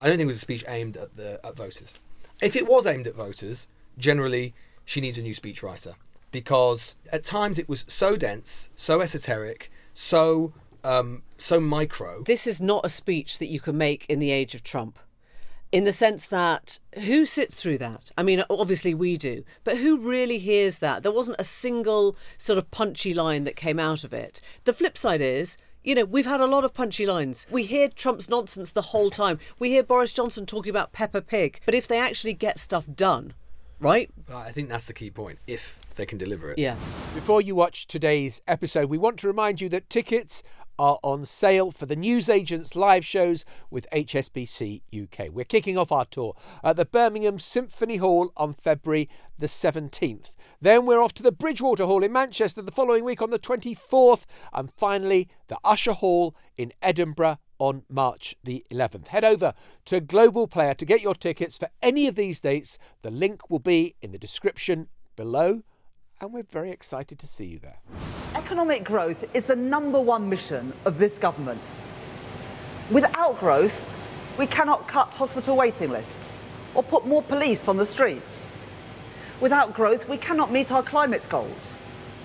I don't think it was a speech aimed at voters. If it was aimed at voters, generally she needs a new speechwriter, because at times it was so dense, so esoteric, so micro. This is not a speech that you can make in the age of Trump, in the sense that who sits through that? I mean, obviously we do, but who really hears that? There wasn't a single sort of punchy line that came out of it. The flip side is, we've had a lot of punchy lines. We hear Trump's nonsense the whole time. We hear Boris Johnson talking about Peppa Pig. But if they actually get stuff done, right? I think that's the key point, if they can deliver it. Yeah. Before you watch today's episode, we want to remind you that tickets are on sale for the Newsagents live shows with HSBC UK. We're kicking off our tour at the Birmingham Symphony Hall on February the 17th. Then we're off to the Bridgewater Hall in Manchester the following week on the 24th. And finally, the Usher Hall in Edinburgh on March the 11th. Head over to Global Player to get your tickets for any of these dates. The link will be in the description below. And we're very excited to see you there. Economic growth is the number one mission of this government. Without growth, we cannot cut hospital waiting lists or put more police on the streets. Without growth, we cannot meet our climate goals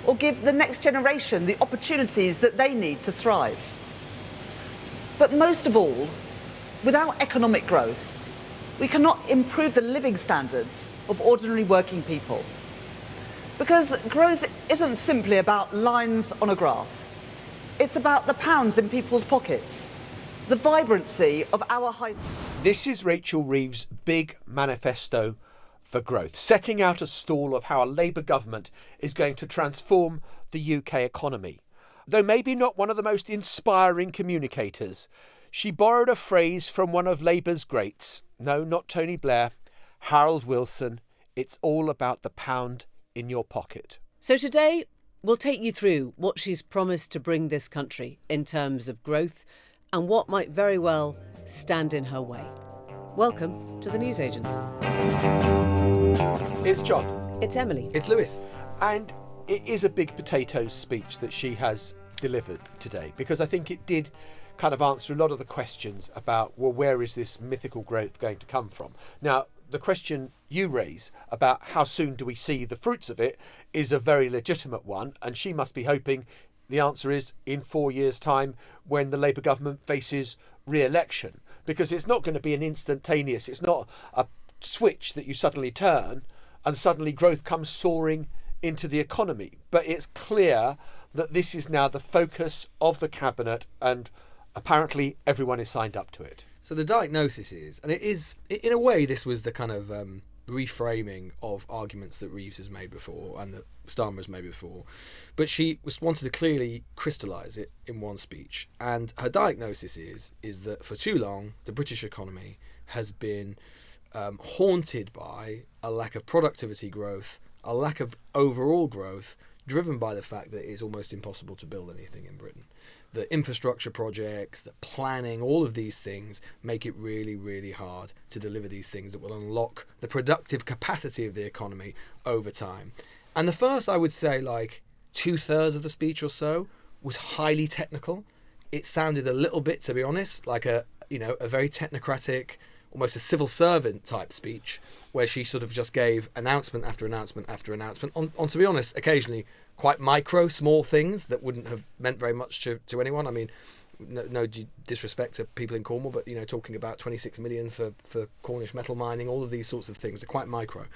or give the next generation the opportunities that they need to thrive. But most of all, without economic growth, we cannot improve the living standards of ordinary working people. Because growth isn't simply about lines on a graph. It's about the pounds in people's pockets, the vibrancy of our high... This is Rachel Reeves' big manifesto for growth, setting out a stall of how a Labour government is going to transform the UK economy. Though maybe not one of the most inspiring communicators, she borrowed a phrase from one of Labour's greats. No, not Tony Blair, Harold Wilson. It's all about the pound in your pocket. So today we'll take you through what she's promised to bring this country in terms of growth and what might very well stand in her way. Welcome to the Newsagents. It's John. It's Emily. It's Lewis. And it is a big potatoes speech that she has delivered today, because I think it did kind of answer a lot of the questions about, well, where is this mythical growth going to come from? Now, the question you raise about how soon do we see the fruits of it is a very legitimate one, and she must be hoping the answer is in 4 years' time when the Labour government faces re-election, because it's not going to be an instantaneous, it's not a switch that you suddenly turn and suddenly growth comes soaring into the economy. But it's clear that this is now the focus of the cabinet, and apparently everyone is signed up to it. So the diagnosis is, and it is, in a way, this was the kind of reframing of arguments that Reeves has made before and that Starmer has made before, but she wanted to clearly crystallise it in one speech. And her diagnosis is that for too long the British economy has been haunted by a lack of productivity growth, a lack of overall growth, driven by the fact that it's almost impossible to build anything in Britain. The infrastructure projects, the planning, all of these things make it really, really hard to deliver these things that will unlock the productive capacity of the economy over time. And the first, I would say, like 2/3 of the speech or so was highly technical. It sounded a little bit, to be honest, like a very technocratic, almost a civil servant type speech, where she sort of just gave announcement after announcement after announcement on, to be honest, occasionally quite micro, small things that wouldn't have meant very much to anyone. I mean, no disrespect to people in Cornwall, but, talking about 26 million for Cornish metal mining, all of these sorts of things are quite micro.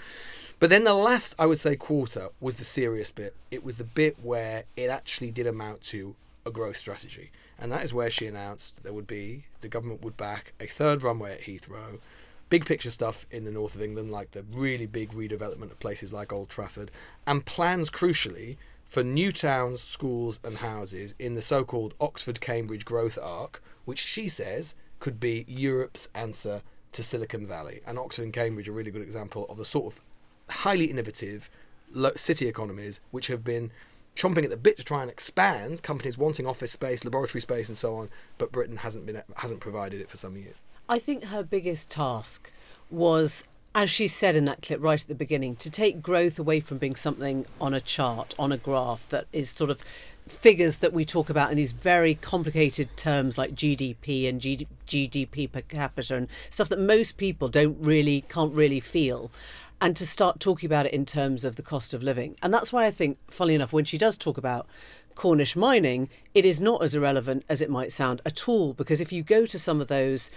But then the last, I would say, quarter was the serious bit. It was the bit where it actually did amount to a growth strategy. And that is where she announced the government would back a third runway at Heathrow, big picture stuff in the north of England, like the really big redevelopment of places like Old Trafford, and plans, crucially, for new towns, schools and houses in the so-called Oxford-Cambridge growth arc, which she says could be Europe's answer to Silicon Valley. And Oxford and Cambridge are a really good example of the sort of highly innovative city economies which have been chomping at the bit to try and expand, companies wanting office space, laboratory space and so on, but Britain hasn't provided it for some years. I think her biggest task was, as she said in that clip right at the beginning, to take growth away from being something on a chart, on a graph that is sort of figures that we talk about in these very complicated terms like GDP and GDP per capita and stuff that most people can't really feel, and to start talking about it in terms of the cost of living. And that's why I think, funnily enough, when she does talk about Cornish mining, it is not as irrelevant as it might sound at all, because if you go to some of those,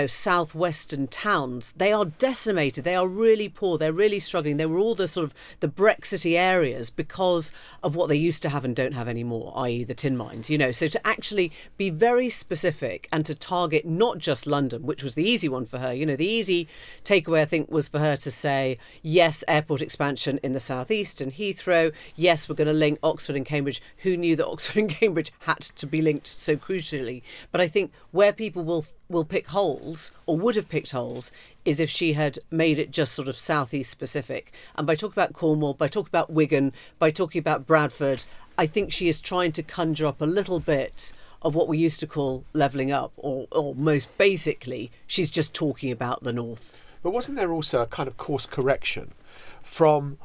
southwestern towns, they are decimated, they are really poor, they're really struggling. They were all the sort of the Brexity areas because of what they used to have and don't have anymore, i.e. the tin mines, So to actually be very specific and to target not just London, which was the easy one for her, the easy takeaway I think was for her to say, yes, airport expansion in the southeast and Heathrow, yes, we're going to link Oxford and Cambridge. Who knew that Oxford and Cambridge had to be linked so crucially? But I think where people will pick holes, or would have picked holes, is if she had made it just sort of southeast specific. And by talking about Cornwall, by talking about Wigan, by talking about Bradford, I think she is trying to conjure up a little bit of what we used to call levelling up, or most basically, she's just talking about the north. But wasn't there also a kind of course correction from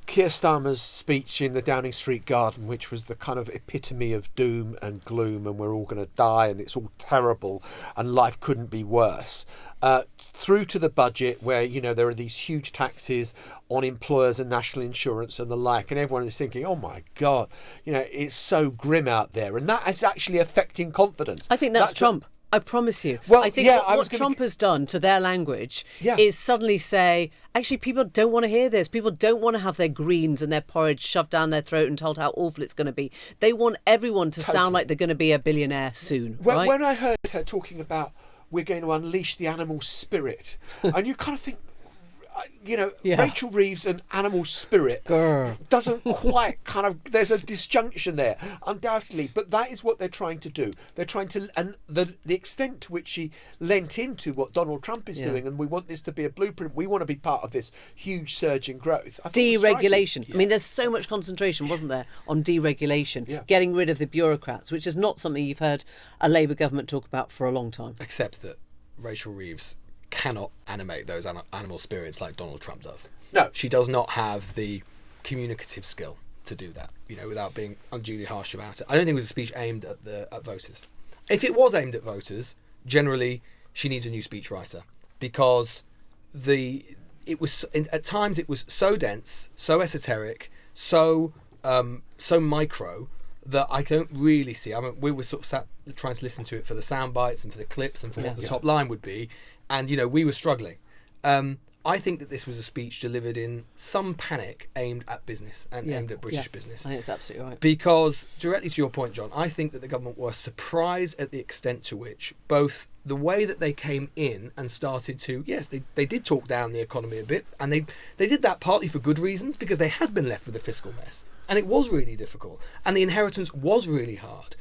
Keir Starmer's speech in the Downing Street Garden, which was the kind of epitome of doom and gloom, and we're all going to die and it's all terrible and life couldn't be worse, through to the budget where, there are these huge taxes on employers and national insurance and the like, and everyone is thinking, oh my God, it's so grim out there. And that is actually affecting confidence. I think that's Trump. I promise you. Well, I think what Trump has done to their language is suddenly say, actually, people don't want to hear this. People don't want to have their greens and their porridge shoved down their throat and told how awful it's going to be. They want everyone to sound like they're going to be a billionaire soon. Right? When I heard her talking about we're going to unleash the animal spirit, and you kind of think, Rachel Reeves and animal spirit doesn't quite kind of, there's a disjunction there, undoubtedly, but that is what they're trying to do. They're trying to, and the extent to which she lent into what Donald Trump is doing, and we want this to be a blueprint, we want to be part of this huge surge in growth. Deregulation. I mean, there's so much concentration, wasn't there, on deregulation, getting rid of the bureaucrats, which is not something you've heard a Labour government talk about for a long time. Except that Rachel Reeves cannot animate those animal spirits like Donald Trump does. No. She does not have the communicative skill to do that, without being unduly harsh about it. I don't think it was a speech aimed at voters. If it was aimed at voters, generally she needs a new speechwriter, because at times it was so dense, so esoteric, so micro, that I don't really see. I mean, we were sort of sat trying to listen to it for the sound bites and for the clips and for what the top line would be, and we were struggling. I think that this was a speech delivered in some panic, aimed at business and aimed at British business. I think it's absolutely right. Because, directly to your point, John, I think that the government were surprised at the extent to which both the way that they came in and started to, they did talk down the economy a bit, and they did that partly for good reasons, because they had been left with a fiscal mess. And it was really difficult. And the inheritance was really hard.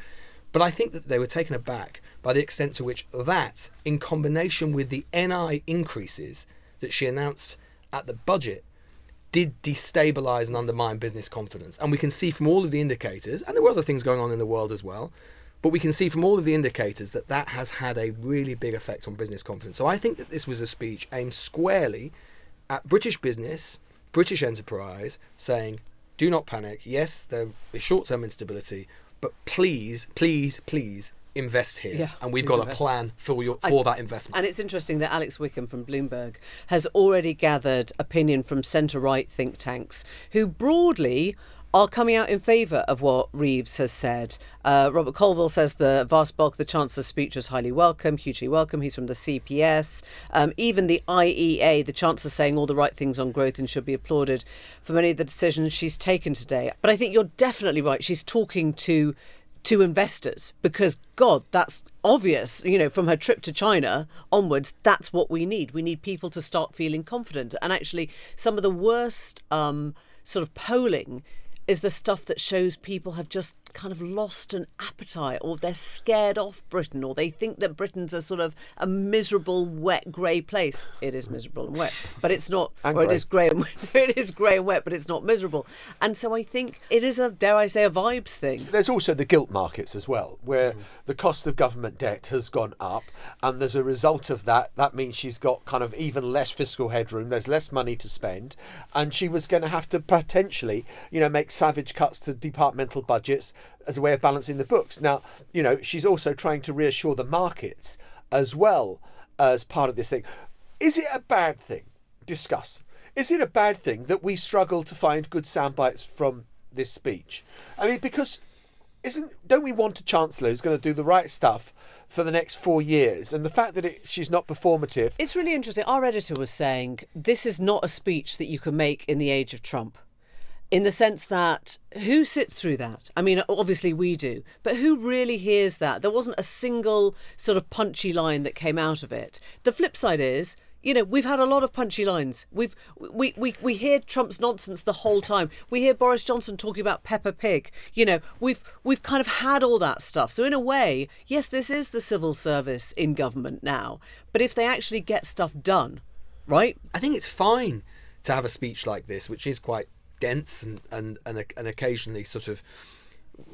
But I think that they were taken aback by the extent to which that, in combination with the NI increases that she announced at the budget, did destabilise and undermine business confidence. And we can see from all of the indicators, and there were other things going on in the world as well, but we can see from all of the indicators that has had a really big effect on business confidence. So I think that this was a speech aimed squarely at British business, British enterprise, saying, do not panic. Yes, there is short-term instability, but please, please, please invest here. And we've got a plan for that investment. And it's interesting that Alex Wickham from Bloomberg has already gathered opinion from centre-right think tanks who broadly are coming out in favour of what Reeves has said. Robert Colville says the vast bulk of the Chancellor's speech was highly welcome, hugely welcome. He's from the CPS. Even the IEA, the Chancellor saying all the right things on growth and should be applauded for many of the decisions she's taken today. But I think you're definitely right. She's talking to investors because, God, that's obvious. From her trip to China onwards, that's what we need. We need people to start feeling confident. And actually, some of the worst sort of polling is the stuff that shows people have just kind of lost an appetite, or they're scared off Britain, or they think that Britain's a sort of a miserable, wet, grey place. It is miserable and wet, but it's not. Or it is grey and it is grey and wet, but it's not miserable. And so I think it is a, dare I say, a vibes thing. There's also the gilt markets as well, where the cost of government debt has gone up, and as a result of that, that means she's got kind of even less fiscal headroom. There's less money to spend, and she was going to have to potentially, make savage cuts to departmental budgets as a way of balancing the books. Now, she's also trying to reassure the markets as well as part of this thing. Is it a bad thing? Discuss. Is it a bad thing that we struggle to find good sound bites from this speech? I mean, because don't we want a chancellor who's going to do the right stuff for the next 4 years? And the fact that she's not performative. It's really interesting. Our editor was saying this is not a speech that you can make in the age of Trump, in the sense that who sits through that? I mean, obviously we do, but who really hears that? There wasn't a single sort of punchy line that came out of it. The flip side is, we've had a lot of punchy lines. We hear Trump's nonsense the whole time. We hear Boris Johnson talking about Peppa Pig. We've kind of had all that stuff. So in a way, yes, this is the civil service in government now. But if they actually get stuff done, right? I think it's fine to have a speech like this, which is quite dense and occasionally sort of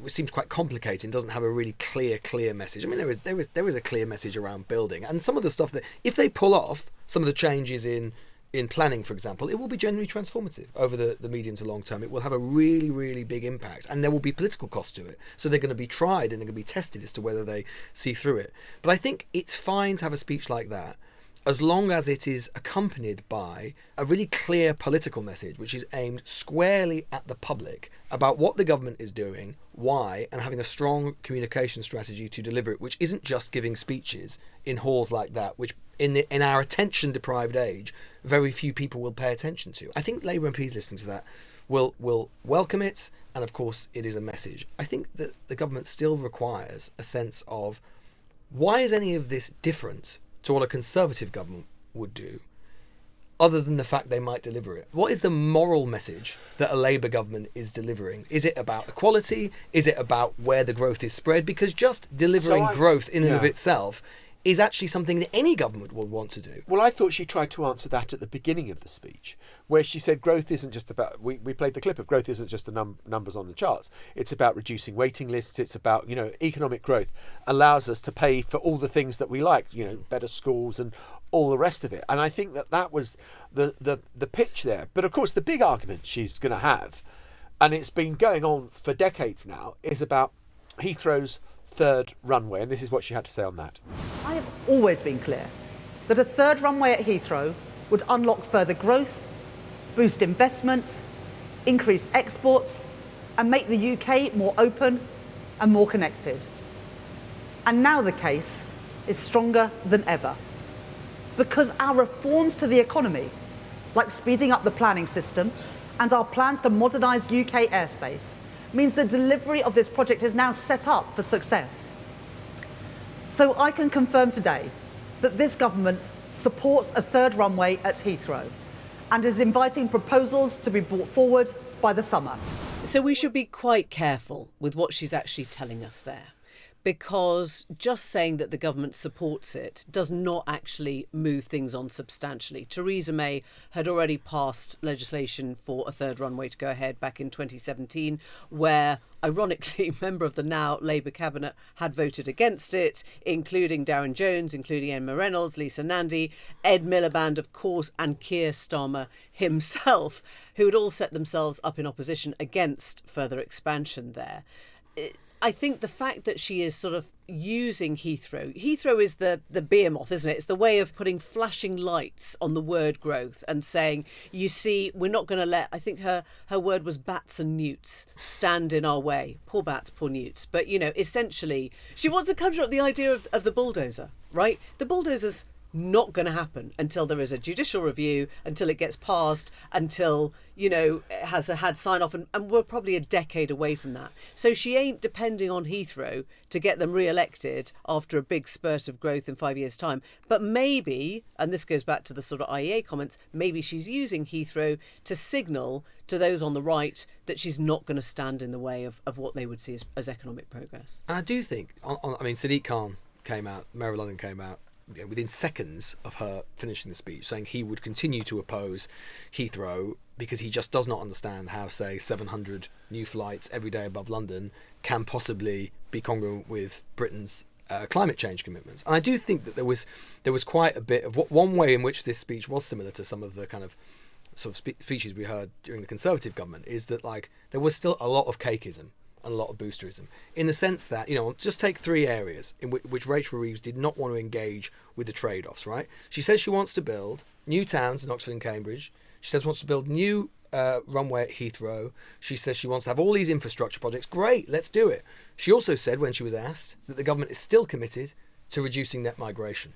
seems quite complicated and doesn't have a really clear message. I mean, there is a clear message around building, and some of the stuff that, if they pull off some of the changes in planning, for example, it will be genuinely transformative over the medium to long term. It will have a really, really big impact, and there will be political cost to it. So they're going to be tried and they're going to be tested as to whether they see through it. But I think it's fine to have a speech like that, as long as it is accompanied by a really clear political message, which is aimed squarely at the public about what the government is doing, why, and having a strong communication strategy to deliver it, which isn't just giving speeches in halls like that, which in our attention-deprived age, very few people will pay attention to. I think Labour MPs listening to that will welcome it, and of course it is a message. I think that the government still requires a sense of, why is any of this different to what a Conservative government would do, other than the fact they might deliver it? What is the moral message that a Labour government is delivering? Is it about equality? Is it about where the growth is spread? Because just delivering growth in and of itself is actually something that any government will want to do. Well, I thought she tried to answer that at the beginning of the speech, where she said growth isn't just about, we played the clip of growth isn't just the numbers on the charts. It's about reducing waiting lists. It's about, economic growth allows us to pay for all the things that we like, better schools and all the rest of it. And I think that was the pitch there. But of course, the big argument she's going to have, and it's been going on for decades now, is about Heathrow's third runway, and this is what she had to say on that. I have always been clear that a third runway at Heathrow would unlock further growth, boost investment, increase exports, and make the UK more open and more connected. And now the case is stronger than ever, because our reforms to the economy, like speeding up the planning system and our plans to modernise UK airspace, means the delivery of this project is now set up for success. So I can confirm today that this government supports a third runway at Heathrow and is inviting proposals to be brought forward by the summer. So we should be quite careful with what she's actually telling us there, because just saying that the government supports it does not actually move things on substantially. Theresa May had already passed legislation for a third runway to go ahead back in 2017, where, ironically, a member of the now Labour cabinet had voted against it, including Darren Jones, including Emma Reynolds, Lisa Nandy, Ed Miliband, of course, and Keir Starmer himself, who had all set themselves up in opposition against further expansion there. I think the fact that she is sort of using Heathrow is the behemoth, isn't it? It's the way of putting flashing lights on the word growth and saying, you see, we're not going to let, I think her word was bats and newts, stand in our way. Poor bats, poor newts. But, essentially, she wants to conjure up the idea of the bulldozer, right? The bulldozer's not going to happen until there is a judicial review, until it gets passed, until, it has had sign-off, and we're probably a decade away from that. So she ain't depending on Heathrow to get them re-elected after a big spurt of growth in 5 years' time. But maybe, and this goes back to the sort of IEA comments, maybe she's using Heathrow to signal to those on the right that she's not going to stand in the way of what they would see as economic progress. And I do think, Sadiq Khan came out, Mayor of London came out, within seconds of her finishing the speech, saying he would continue to oppose Heathrow because he just does not understand how, say, 700 new flights every day above London can possibly be congruent with Britain's climate change commitments. And I do think that there was quite a bit of one way in which this speech was similar to some of the kind of sort of speeches we heard during the Conservative government is that like there was still a lot of cakeism and a lot of boosterism, in the sense that, you know, just take three areas in which Rachel Reeves did not want to engage with the trade-offs, right? She says she wants to build new towns in Oxford and Cambridge. She says she wants to build new runway at Heathrow. She says she wants to have all these infrastructure projects. Great, let's do it. She also said, when she was asked, that the government is still committed to reducing net migration.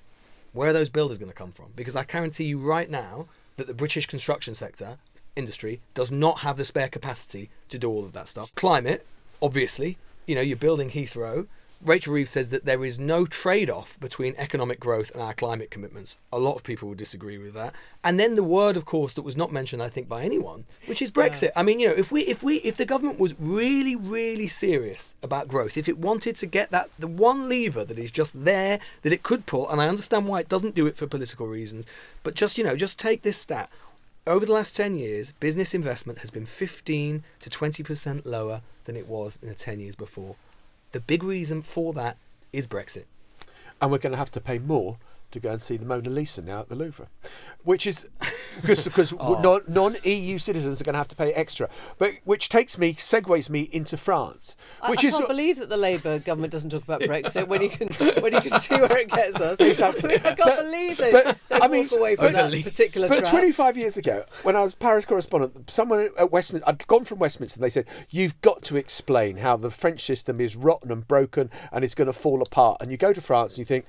Where are those builders going to come from? Because I guarantee you right now that the British construction sector industry does not have the spare capacity to do all of that stuff. Climate, obviously, you know, you're building Heathrow. Rachel Reeves says that there is no trade-off between economic growth and our climate commitments. A lot of people would disagree with that. And then the word, of course, that was not mentioned, I think, by anyone, which is Brexit. Yeah. I mean, you know, if the government was really, really serious about growth, if it wanted to get that, the one lever that is just there that it could pull, and I understand why it doesn't do it for political reasons, but just, you know, just take this stat. Over the last 10 years, business investment has been 15 to 20% lower than it was in the 10 years before. The big reason for that is Brexit. And we're going to have to pay more to go and see the Mona Lisa now at the Louvre, which is because non-EU citizens are going to have to pay extra. But which segues me into France. I can't believe that the Labour government doesn't talk about Brexit when you can see where it gets us. Exactly. I can't believe it. But I mean, walk away from that particular But trap. 25 years ago, when I was Paris correspondent, someone at Westminster, I'd gone from Westminster, and they said, "You've got to explain how the French system is rotten and broken and it's going to fall apart." And you go to France and you think,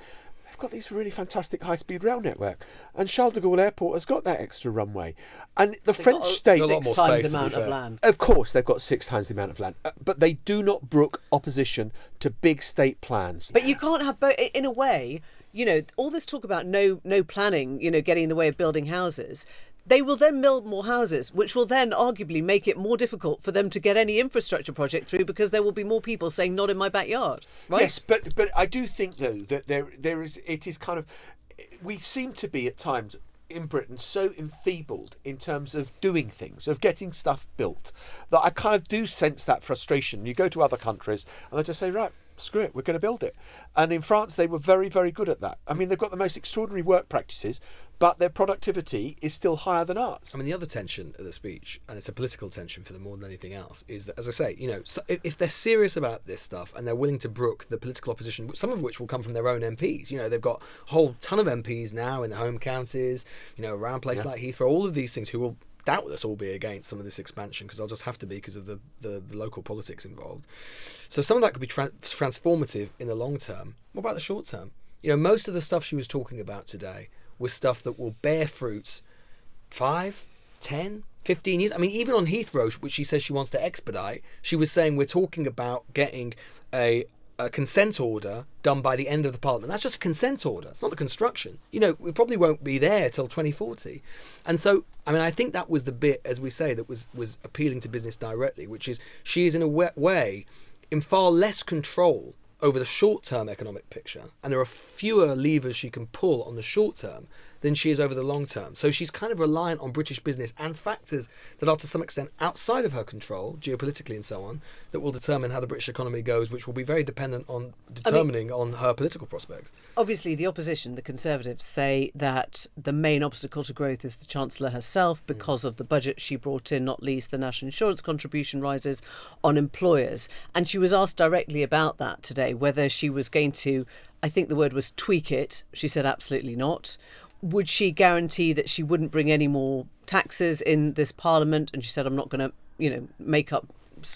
got this really fantastic high-speed rail network, and Charles de Gaulle Airport has got that extra runway, and the French state, 6 times the amount of land. Of course, they've got 6 times the amount of land, but they do not brook opposition to big state plans. But you can't have both. In a way, you know, all this talk about no planning, you know, getting in the way of building houses. They will then build more houses, which will then arguably make it more difficult for them to get any infrastructure project through, because there will be more people saying "not in my backyard." Right? Yes, but I do think though that it is kind of, we seem to be at times in Britain so enfeebled in terms of doing things, of getting stuff built, that I kind of do sense that frustration. You go to other countries and they just say, right, screw it, we're going to build it. And in France, they were very, very good at that. I mean, they've got the most extraordinary work practices, but their productivity is still higher than ours. I mean, the other tension of the speech, and it's a political tension for them more than anything else, is that, as I say, you know, so if they're serious about this stuff and they're willing to brook the political opposition, some of which will come from their own MPs, you know, they've got a whole ton of MPs now in the home counties, you know, around places like Heathrow, all of these things, who will doubtless all be against some of this expansion, because they'll just have to be because of the local politics involved. So some of that could be transformative in the long term. What about the short term? You know, most of the stuff she was talking about today was stuff that will bear fruits 5, 10, 15 years. I mean, even on Heathrow, which she says she wants to expedite, she was saying we're talking about getting a consent order done by the end of the Parliament. That's just a consent order. It's not the construction. You know, we probably won't be there till 2040. And so, I mean, I think that was the bit, as we say, that was appealing to business directly, which is she is in a way in far less control over the short-term economic picture, and there are fewer levers she can pull on the short term than she is over the long term. So she's kind of reliant on British business and factors that are to some extent outside of her control, geopolitically and so on, that will determine how the British economy goes, which will be very dependent on determining on her political prospects. Obviously, the opposition, the Conservatives, say that the main obstacle to growth is the Chancellor herself because of the budget she brought in, not least the national insurance contribution rises on employers. And she was asked directly about that today, whether she was going to, I think the word was tweak it. She said absolutely not. Would she guarantee that she wouldn't bring any more taxes in this Parliament? And she said, I'm not going to, you know, make up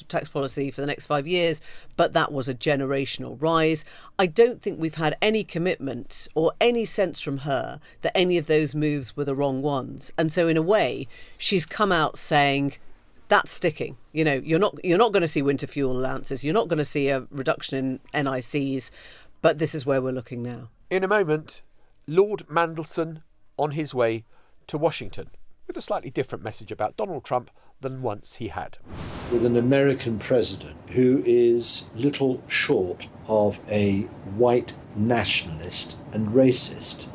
tax policy for the next 5 years, but that was a generational rise. I don't think we've had any commitment or any sense from her that any of those moves were the wrong ones. And so in a way, she's come out saying, that's sticking. You know, you're not going to see winter fuel allowances. You're not going to see a reduction in NICs, but this is where we're looking now. In a moment, Lord Mandelson on his way to Washington with a slightly different message about Donald Trump than once he had. With an American president who is little short of a white nationalist and racist.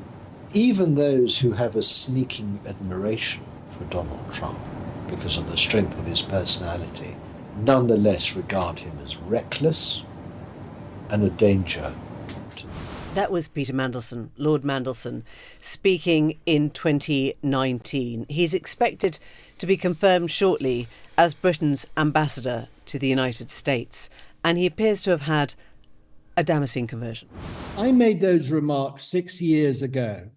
Even those who have a sneaking admiration for Donald Trump because of the strength of his personality nonetheless regard him as reckless and a danger to them. That was Peter Mandelson, Lord Mandelson, speaking in 2019. He's expected to be confirmed shortly as Britain's ambassador to the United States, and he appears to have had a damascene conversion. I made those remarks 6 years ago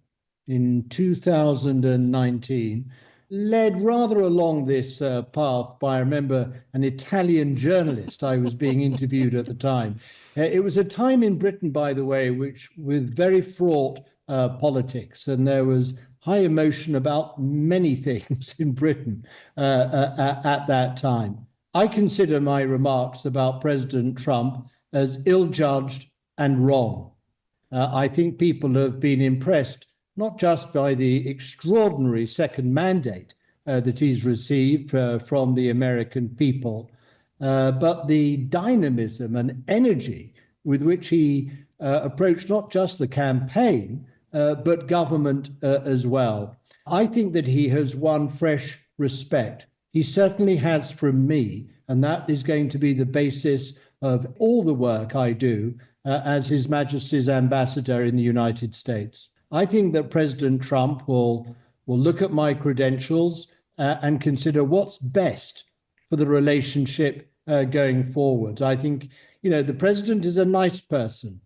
in 2019, led rather along this path by, I remember, an Italian journalist. I was being interviewed at the time. It was a time in Britain, by the way, which with very fraught politics, and there was high emotion about many things in Britain at that time. I consider my remarks about President Trump as ill-judged and wrong. I think people have been impressed not just by the extraordinary second mandate that he's received from the American people, but the dynamism and energy with which he approached not just the campaign, but government as well. I think that he has won fresh respect. He certainly has from me, and that is going to be the basis of all the work I do as His Majesty's ambassador in the United States. I think that President Trump will look at my credentials and consider what's best for the relationship going forward. I think, the president is a nice person.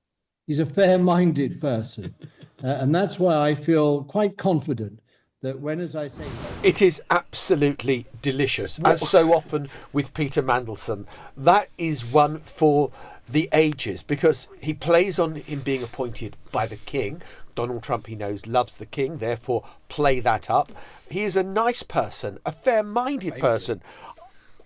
He's a fair-minded person. And that's why I feel quite confident that when, as I say... It is absolutely delicious, as so often with Peter Mandelson. That is one for the ages, because he plays on him being appointed by the king. Donald Trump, he knows, loves the king, therefore play that up. He is a nice person, a fair-minded person.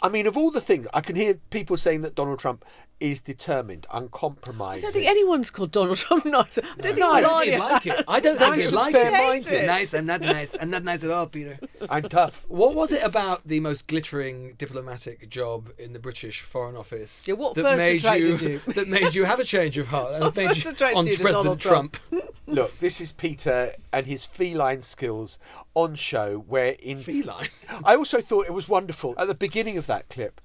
I mean, of all the things, I can hear people saying that Donald Trump is determined, uncompromising. I don't think anyone's called Donald Trump nice. I don't think He'd like it. I don't think he'd like fair-minded. Nice, I'm not nice. I'm not nice at all, Peter. I'm tough. What was it about the most glittering diplomatic job in the British Foreign Office what first attracted you? that made you have a change of heart? What first attracted you to President Donald Trump? Look, this is Peter and his feline skills on show, where in... Feline? I also thought it was wonderful at the beginning of that clip,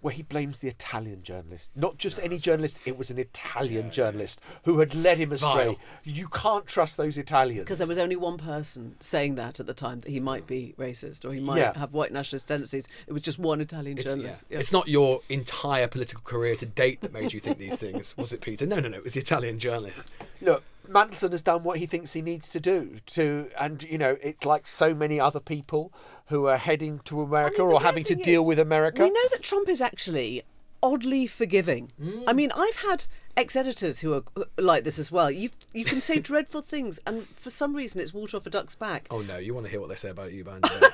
where he blames the Italian journalist. Not just any journalist, it was an Italian journalist who had led him astray. Vile. You can't trust those Italians. Because there was only one person saying that at the time, that he might be racist or he might have white nationalist tendencies. It was just one Italian journalist. Yeah. It's not your entire political career to date that made you think these things, was it, Peter? No, it was the Italian journalist. Look, Mandelson has done what he thinks he needs to do. And, it's like so many other people who are heading to America or having to deal with America. We know that Trump is actually oddly forgiving. I mean, I've had ex-editors who are like this as well. You can say dreadful things, and for some reason it's water off a duck's back. Oh no, you want to hear what they say about you behind the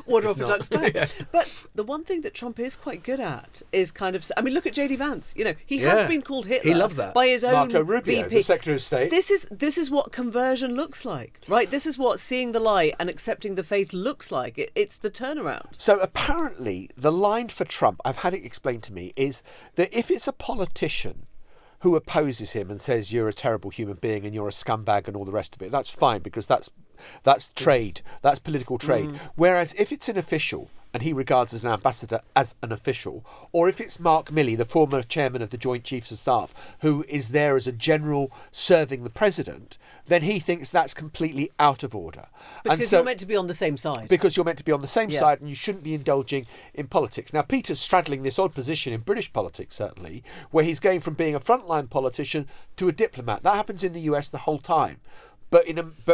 Water off a duck's back. Yeah. But the one thing that Trump is quite good at is kind of... I mean, look at J.D. Vance. He has been called Hitler. He loves that. By his own Marco Rubio, VP. the Secretary of State. This is what conversion looks like, right? This is what seeing the light and accepting the faith looks like. It's the turnaround. So apparently the line for Trump, I've had it explained to me, is that if it's a politician who opposes him and says you're a terrible human being and you're a scumbag and all the rest of it, that's fine, because that's trade, that's political trade. Whereas if it's an official and he regards as an ambassador as an official, or if it's Mark Milley, the former chairman of the Joint Chiefs of Staff, who is there as a general serving the president, then he thinks that's completely out of order. Because you're meant to be on the same side. Because you're meant to be on the same side and you shouldn't be indulging in politics. Now, Peter's straddling this odd position in British politics, certainly, where he's going from being a frontline politician to a diplomat. That happens in the US the whole time. But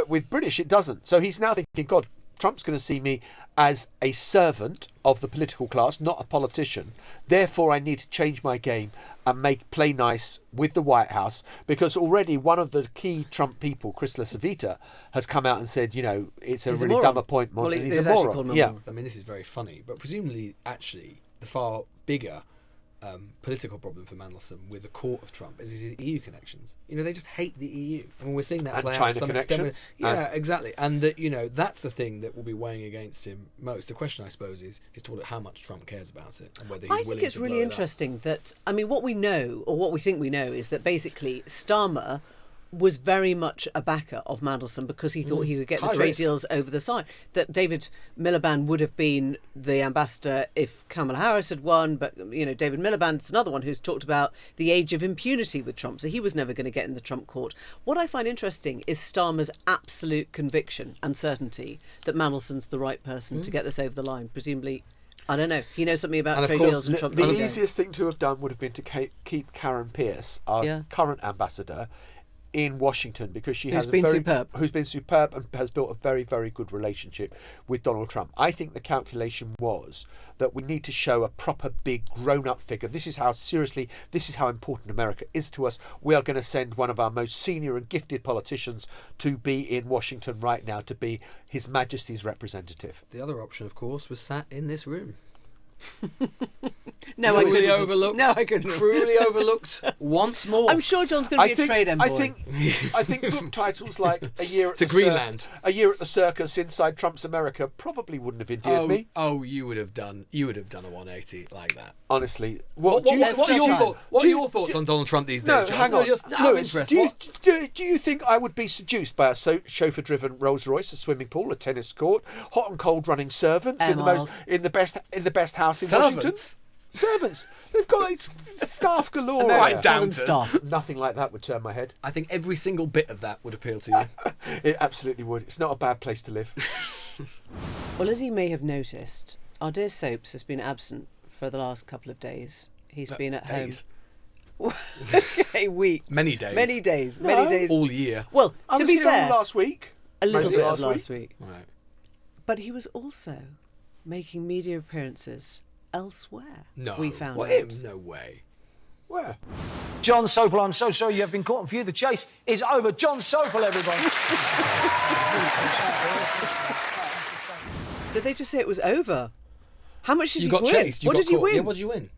with British, it doesn't. So he's now thinking, God, Trump's going to see me as a servant of the political class, not a politician. Therefore, I need to change my game and play nice with the White House, because already one of the key Trump people, Chris LaCivita, has come out and said, it's a really dumb appointment. Well, he's a moron. Yeah. I mean, this is very funny, but presumably, actually, the far bigger political problem for Mandelson with the court of Trump is his EU connections. They just hate the EU. I mean, we're seeing that play out to some extent. Yeah, exactly. And that, that's the thing that will be weighing against him most. The question, I suppose, is how much Trump cares about it and whether he's willing to blow it up. I think it's really interesting that, what we know, or what we think we know, is that basically Starmer was very much a backer of Mandelson because he thought he could get the trade deals over the side. That David Miliband would have been the ambassador if Kamala Harris had won, but David Miliband's another one who's talked about the age of impunity with Trump, so he was never going to get in the Trump court. What I find interesting is Starmer's absolute conviction and certainty that Mandelson's the right person to get this over the line. Presumably, I don't know, he knows something about trade deals and Trump. The easiest thing to have done would have been to keep Karen Pierce, our current ambassador, in Washington, because who's been superb and has built a very, very good relationship with Donald Trump. I think the calculation was that we need to show a proper big grown-up figure. This is how important America is to us. We are going to send one of our most senior and gifted politicians to be in Washington right now, to be His Majesty's representative. The other option, of course, was sat in this room. Cruelly overlooked. Cruelly overlooked once more. I'm sure John's going to be a trade envoy. I think book titles like A Year at Greenland, A Year at the Circus, Inside Trump's America probably wouldn't have endeared me. Oh, you would have done a 180 like that. Honestly, what are your thoughts on Donald Trump these days? No, hang on. Lewis, do you think I would be seduced by a chauffeur-driven Rolls Royce, a swimming pool, a tennis court, hot and cold running servants in the best house in Washington? Servants. They've got staff galore. Right, Downton staff. Nothing like that would turn my head. I think every single bit of that would appeal to you. It absolutely would. It's not a bad place to live. Well, as you may have noticed, our dear Sopes has been absent for the last couple of days. He's been at home. Okay, weeks. Many days. Many days. All year. Well, I to was be here fair, last week. a little bit of last week. Right. But he was also making media appearances elsewhere. No. We found out. No way. Where? John Sopel, I'm so sorry you have been caught on view. The chase is over. John Sopel, everybody. Did they just say it was over? How much did you got win? chased. What did you win? Yeah, what did you win?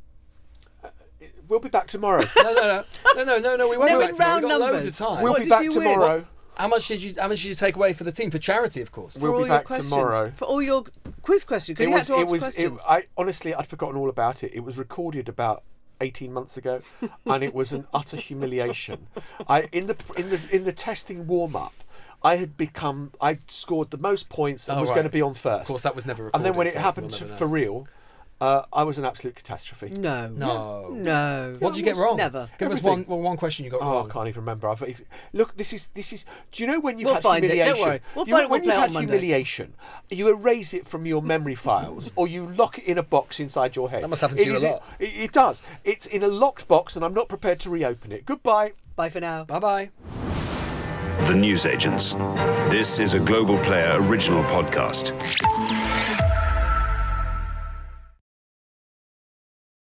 We'll be back tomorrow. No. We won't be back tomorrow. We've got loads of time. We'll be back tomorrow. How much did you take away for the team, for charity, of course? We'll be back tomorrow. For all your quiz questions, because you had to answer questions. Honestly, I'd forgotten all about it. It was recorded about 18 months ago, and it was an utter humiliation. In the testing warm-up, I'd scored the most points and was going to be on first. Of course, that was never recorded. And then when it happened for real, I was an absolute catastrophe. No. What did you get wrong? Never. Give us one question you got wrong. I can't even remember. Look, this is. Do you know when you've had humiliation? Don't worry. We'll find it. When you've had humiliation, you erase it from your memory files, or you lock it in a box inside your head. That must happen to you a lot. It does. It's in a locked box, and I'm not prepared to reopen it. Goodbye. Bye for now. Bye-bye. The Newsagents. This is a Global Player original podcast.